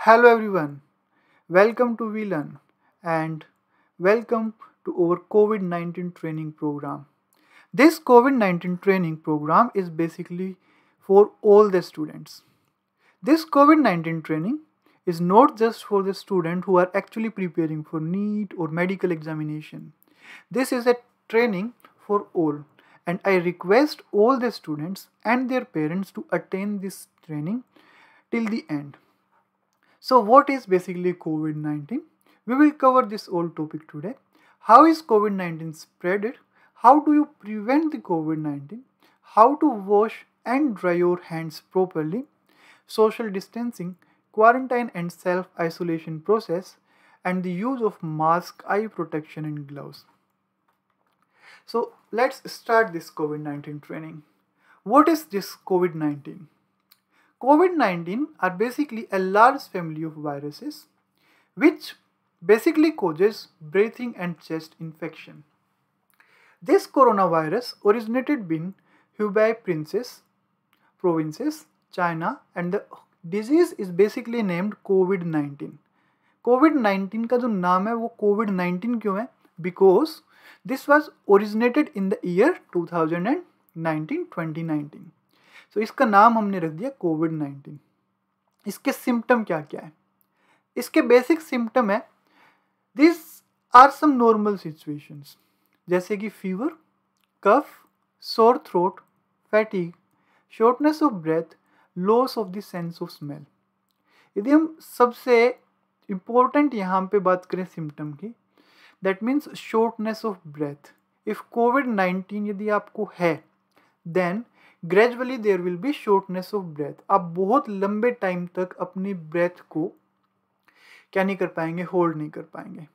Hello everyone, welcome to We Learn and welcome to our COVID 19 training program. This COVID 19 training program is basically for all the students. This COVID 19 training is not just for the students who are actually preparing for NEET or medical examination. This is a training for all, and I request all the students and their parents to attend this training till the end. So, what is basically COVID 19? We will cover this whole topic today. How is COVID 19 spreaded? How do you prevent the COVID 19? How to wash and dry your hands properly? Social distancing, quarantine and self isolation process, and the use of mask, eye protection, and gloves. So, let's start this COVID 19 training. What is this COVID 19? COVID 19 are basically a large family of viruses which basically causes breathing and chest infection. This coronavirus originated in Hubei provinces, China, and the disease is basically named COVID 19. COVID 19 का जो नाम है वो COVID 19 क्यों है? Because this was originated in the year 2019. तो इसका नाम हमने रख दिया कोविड 19। इसके सिम्टम क्या क्या है? इसके बेसिक सिम्टम है this are some normal situations जैसे कि fever, cough, sore throat, fatigue, shortness of breath, loss of the sense of smell. यदि हम सबसे इम्पोर्टेंट यहाँ पे बात करें सिम्टम की, that means shortness of breath. If covid 19 यदि आपको है then gradually there will be shortness of breath. आप बहुत लंबे टाइम तक अपनी ब्रेथ को क्या नहीं कर पाएंगे, होल्ड नहीं कर पाएंगे।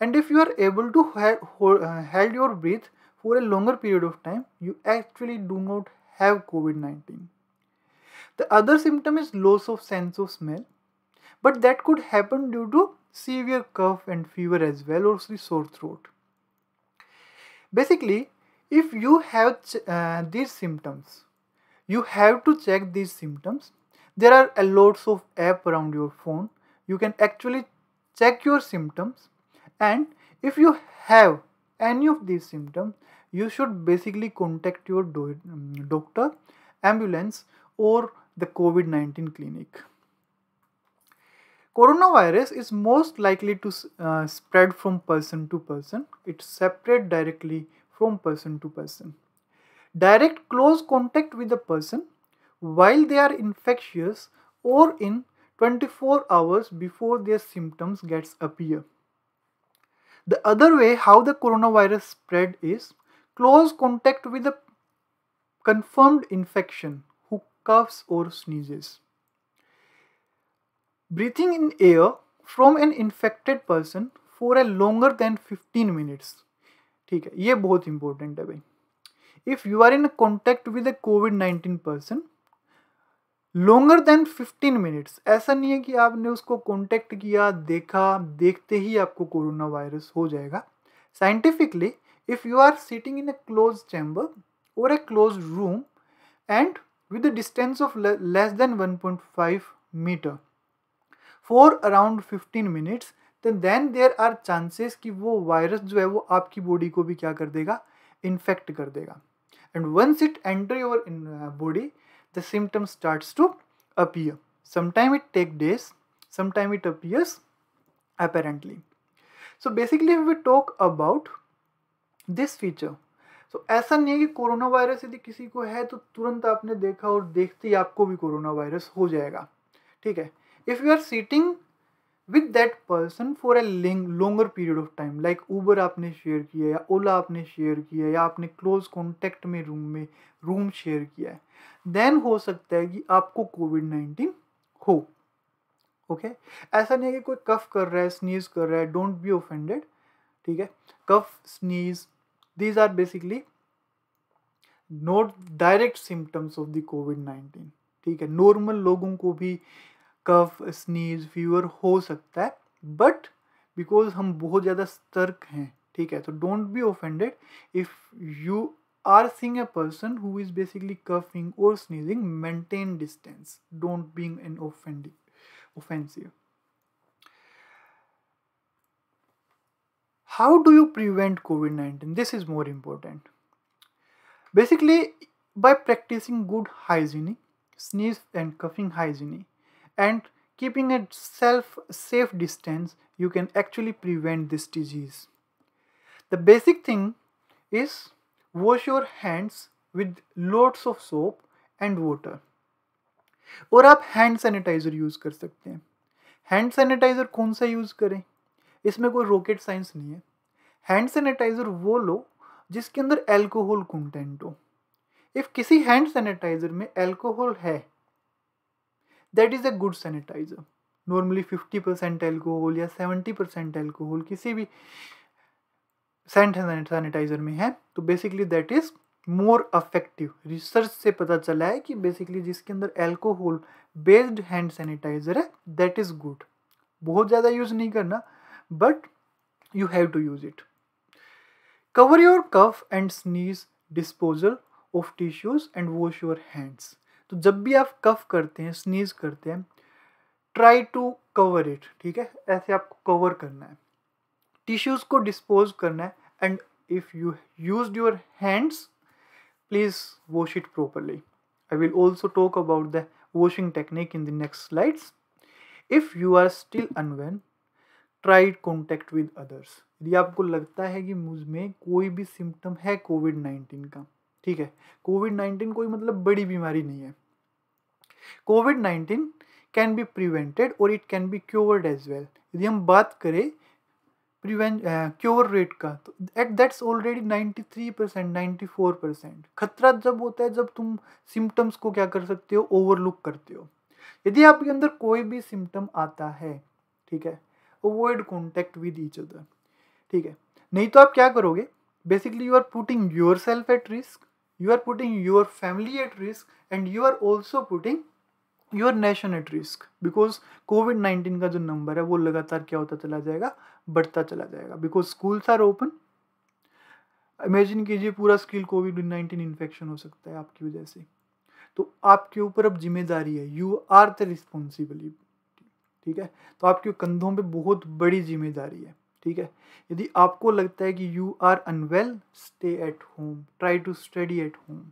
And if you are able to held your breath for a longer period of time, you actually do not have COVID-19. The other symptom is loss of sense of smell, but that could happen due to severe cough and fever as well, or sore throat. Basically, if you have these symptoms, you have to check these symptoms. There are a lots of app around your phone. You can actually check your symptoms, and if you have any of these symptoms, you should basically contact your doctor, ambulance, or the COVID-19 clinic. Coronavirus is most likely to spread from person to person. It separates directly from person to person. Direct close contact with a person while they are infectious or in 24 hours before their symptoms gets appear. The other way how the coronavirus spread is close contact with a confirmed infection who coughs or sneezes. Breathing in air from an infected person for a longer than 15 minutes. ठीक है, ये बहुत important है भाई। If you are in contact with a COVID-19 person longer than 15 minutes, ऐसा नहीं है कि आपने उसको कॉन्टैक्ट किया, देखा, देखते ही आपको कोरोना वायरस हो जाएगा। Scientifically if you are sitting in a close chamber और a closed room and with a distance of less than 1.5 meter for around 15 minutes, then there are chances कि वो वायरस जो है वो आपकी बॉडी को भी क्या कर देगा, इन्फेक्ट कर देगा। And once it enter your body, the symptom starts to appear. Sometimes it takes days, sometimes it appears apparently. So basically if we talk about this feature, so ऐसा नहीं है कि कोरोना वायरस यदि किसी को है तो तुरंत आपने देखा और देखते ही आपको भी कोरोना वायरस हो जाएगा। ठीक है, if you are sitting with that person for a longer period of time, like Uber आपने शेयर किया या ओला आपने शेयर किया या आपने क्लोज कॉन्टेक्ट में रूम शेयर किया है, देन हो सकता है कि आपको COVID-19 हो। ओके, ऐसा नहीं है कि कोई कफ कर रहा है, स्नीज कर रहा है, डोंट बी ऑफेंडेड। ठीक है, cough, sneeze, these are basically not direct symptoms of the COVID-19। ठीक है, नॉर्मल लोगों को भी कफ, स्नीज, फीवर हो सकता है, बट बिकॉज हम बहुत ज़्यादा सतर्क हैं। ठीक है, तो don't be offended if you are seeing a person who is basically coughing or sneezing, maintain distance, don't being an offended offensive. How do you prevent COVID-19? This is more important. Basically, by practicing good hygiene, sneeze and coughing hygiene, and keeping a safe distance, you can actually prevent this disease. The basic thing is wash your hands with lots of soap and water. और आप hand sanitiser use कर सकते हैं. Hand sanitiser कौन सा use करें? इसमें कोई रॉकेट साइंस नहीं है. हैंड सैनिटाइजर वो लो जिसके अंदर एल्कोहल कंटेंट हो. इफ किसी हैंड सैनिटाइजर में एल्कोहल है, that is a good sanitizer. Normally 50% alcohol या 70% एल्कोहल किसी भी सैनिटाइजर में है, तो basically that is more effective. Research से पता चला है कि बेसिकली जिसके अंदर एल्कोहल बेस्ड हैंड सैनिटाइजर है, दैट इज गुड. बहुत ज़्यादा यूज़ नहीं करना, but you have to use it. Cover your cough and sneeze disposal of tissues and wash your hands. तो जब भी आप कफ करते हैं, स्नीज करते हैं, ट्राई टू कवर इट. ठीक है, ऐसे आपको कवर करना है. टिश्यूज को डिस्पोज करना है. And if you used your hands, please wash it properly. I will also talk about the washing technique in the next slides. If you are still unwell, try contact with others. यदि आपको लगता है कि मुझ में कोई भी symptom है कोविड-19 का, ठीक है, कोविड-19 कोई मतलब बड़ी बीमारी नहीं है. कोविड-19 कैन बी प्रिवेंटेड और it can be cured as well. यदि हम बात करें क्योर रेट का, तो दैट्स ऑलरेडी 93%, 94%. खतरा जब होता है जब तुम सिम्टम्स को क्या कर सकते हो, ओवरलुक करते हो. यदि आपके अंदर कोई भी सिम्टम आता है, ठीक है, avoid contact with each other. ठीक है, नहीं तो आप क्या करोगे, basically you are putting yourself at risk, you are putting your family at risk, and you are also putting your nation at risk. Because कोविड-19 का जो नंबर है वो लगातार क्या होता चला जाएगा, बढ़ता चला जाएगा. Because schools are open. Imagine कीजिए पूरा स्किल कोविड-19 इन्फेक्शन हो सकता है आपकी वजह से. तो आपके ऊपर अब जिम्मेदारी है, यू आर द रिस्पॉन्सिबिलिटी. ठीक है, तो आपके कंधों पे बहुत बड़ी जिम्मेदारी है. ठीक है, यदि आपको लगता है कि you are unwell, stay at home, try to study at home.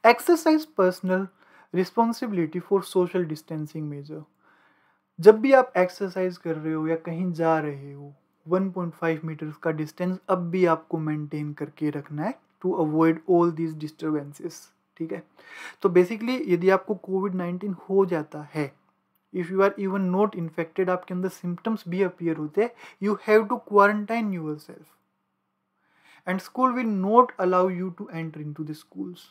Exercise personal responsibility for social distancing measure. जब भी आप एक्सरसाइज कर रहे हो या कहीं जा रहे हो, 1.5 मीटर्स का डिस्टेंस अब भी आपको मेंटेन करके रखना है to avoid all these disturbances. ठीक है, तो बेसिकली यदि आपको कोविड-19 हो जाता है, if you are even not infected, आपके अंदर सिम्टम्स भी अपीयर होते हैं, you have to quarantine yourself. And school will not allow you to enter into the schools.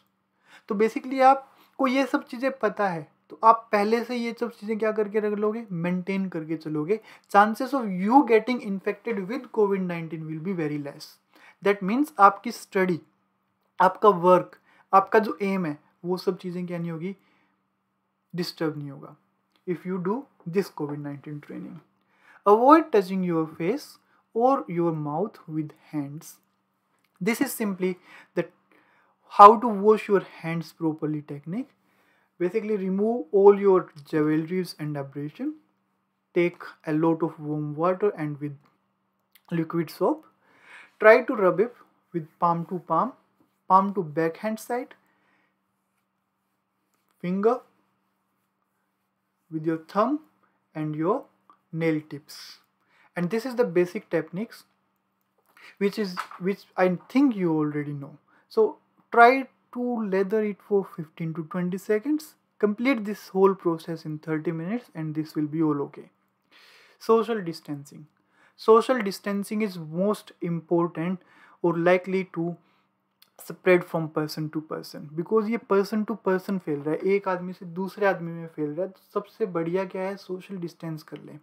तो बेसिकली आपको ये सब चीज़ें पता है, तो आप पहले से ये सब चीज़ें क्या करके रख लोगे, मेंटेन करके चलोगे. Chances of you getting infected with covid will be very less. That means आपकी स्टडी, आपका वर्क, आपका जो एम है, वो सब चीज़ें क्या नहीं होगी, डिस्टर्ब नहीं होगा. If you do this COVID-19 training, avoid touching your face or your mouth with hands. This is simply the how to wash your hands properly technique. Basically, remove all your jewelries and abrasion. Take a lot of warm water and with liquid soap. Try to rub it with palm to palm, palm to backhand side, finger, with your thumb and your nail tips. And this is the basic techniques which I think you already know. So try to lather it for 15 to 20 seconds. Complete this whole process in 30 minutes and this will be all okay. Social distancing. Social distancing is most important or likely to spread from person to person, because ये person to person फैल रहा है, एक आदमी से दूसरे आदमी में फैल रहा है. तो सबसे बढ़िया क्या है, सोशल डिस्टेंस कर लें.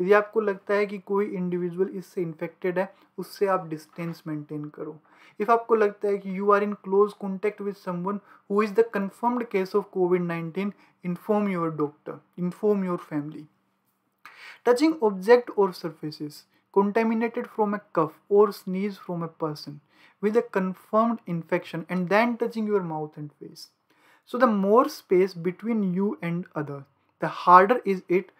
यदि आपको लगता है कि कोई इंडिविजुअल इससे इन्फेक्टेड है, उससे आप डिस्टेंस मेंटेन करो. इफ़ आपको लगता है कि you are in close contact with someone who is the confirmed case of कोविड-19, inform your doctor, inform your family. Touching object और surfaces contaminated from a cough or sneeze from a person with a confirmed infection and then touching your mouth and face. So the more space between you and other, the harder is it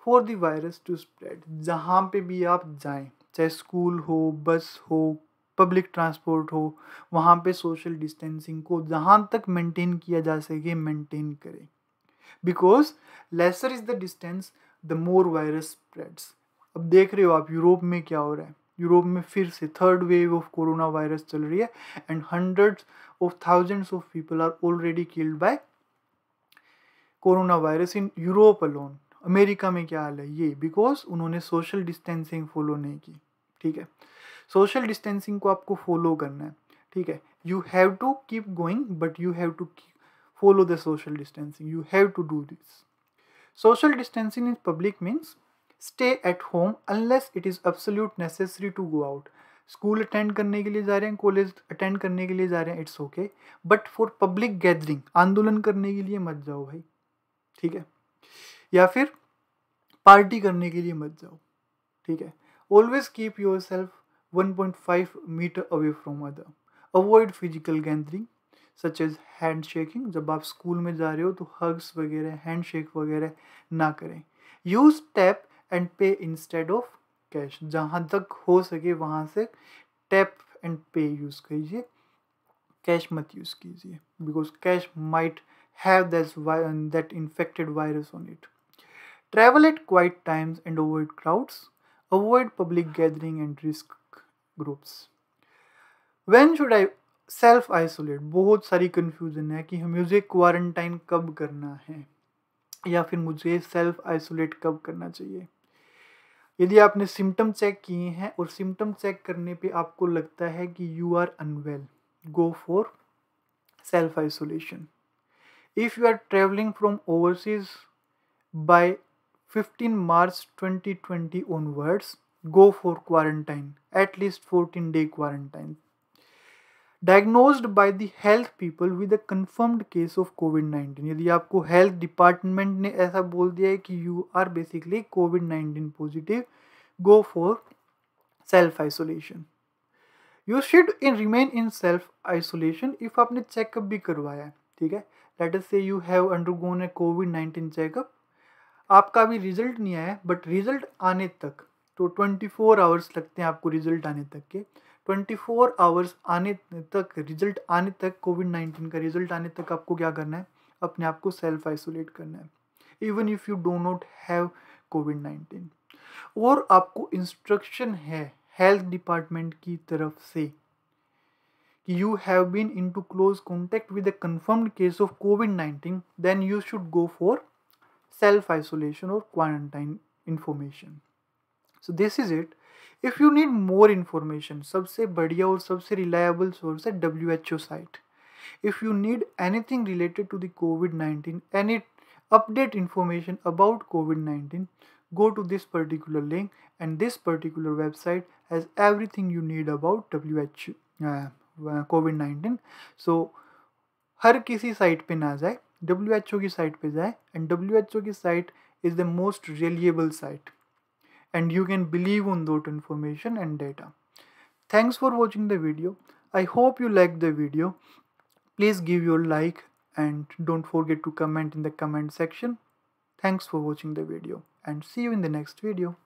for the virus to spread. जहाँ पे भी आप जाएं, चाहे school हो, बस हो, public transport हो, वहाँ पे सोशल डिस्टेंसिंग को जहाँ तक मेंटेन किया जा सके मेंटेन करें, because lesser is the distance the more virus spreads. अब देख रहे हो आप यूरोप में क्या हो रहा है। यूरोप में फिर से third wave of corona virus चल रही है and hundreds of thousands of people are already killed by corona virus in Europe alone. America में क्या हाल है ये, बिकॉज उन्होंने सोशल डिस्टेंसिंग फॉलो नहीं की। ठीक है, सोशल डिस्टेंसिंग को आपको फॉलो करना है। ठीक है, you have to keep going but you have to follow the social distancing. You have to do this. Social distancing in public means stay at home unless it is absolute necessary to go out. School attend करने के लिए जा रहे हैं, college attend करने के लिए जा रहे हैं, it's okay, but for public gathering, आंदोलन करने के लिए मत जाओ भाई। ठीक है, या फिर पार्टी करने के लिए मत जाओ। ठीक है, always keep yourself 1.5 meter away from other. Avoid physical gathering such as hand shaking. जब आप स्कूल में जा रहे हो तो हग्स वगैरह, हैंड शेक वगैरह ना करें। यूज टैप एंड पे इंस्टेड ऑफ कैश। जहाँ तक हो सके वहाँ से टैप एंड पे यूज़ कीजिए, कैश मत यूज़ कीजिए, because cash might have that infected virus on it. Travel at quite times and avoid crowds. Avoid public gathering and risk groups. When should I self isolate. बहुत सारी confusion है कि मुझे quarantine कब करना है या फिर मुझे सेल्फ आइसोलेट कब करना चाहिए। यदि आपने सिम्टम चेक किए हैं और सिम्टम चेक करने पे आपको लगता है कि you are unwell, go for self isolation. If you are travelling from overseas by 15 March 2020 onwards, go for quarantine, at least 14-day quarantine. Diagnosed by the health people with a confirmed case of COVID-19. यदि आपको health department ने ऐसा बोल दिया है कि you are basically COVID-19 positive, go for self isolation. You should remain in self isolation if आपने checkup भी करवाया है। ठीक है, let us say you have undergone a COVID-19 checkup, आपका भी रिजल्ट नहीं आया, बट रिजल्ट आने तक तो 24 आवर्स लगते हैं आपको रिजल्ट आने तक के। 24 आवर्स आने तक, रिजल्ट आने तक, COVID-19 का रिजल्ट आने तक आपको क्या करना है, अपने आप को सेल्फ आइसोलेट करना है, even if you do not have COVID-19। और आपको इंस्ट्रक्शन है हेल्थ डिपार्टमेंट की तरफ से कि you have been into close contact with a confirmed case of COVID-19, then you should go for self-isolation or quarantine information. So this is it. If you need more information, सबसे बढ़िया और सबसे reliable source है WHO site. If you need anything related to the COVID-19, any update information about COVID-19, go to this particular link, and this particular website has everything you need about WHO COVID-19. So हर किसी site पे ना जाए, WHO की site पे जाए, and WHO की site is the most reliable site and you can believe on that information and data. Thanks for watching the video. I hope you liked the video. Please give your like and don't forget to comment in the comment section. Thanks for watching the video and see you in the next video.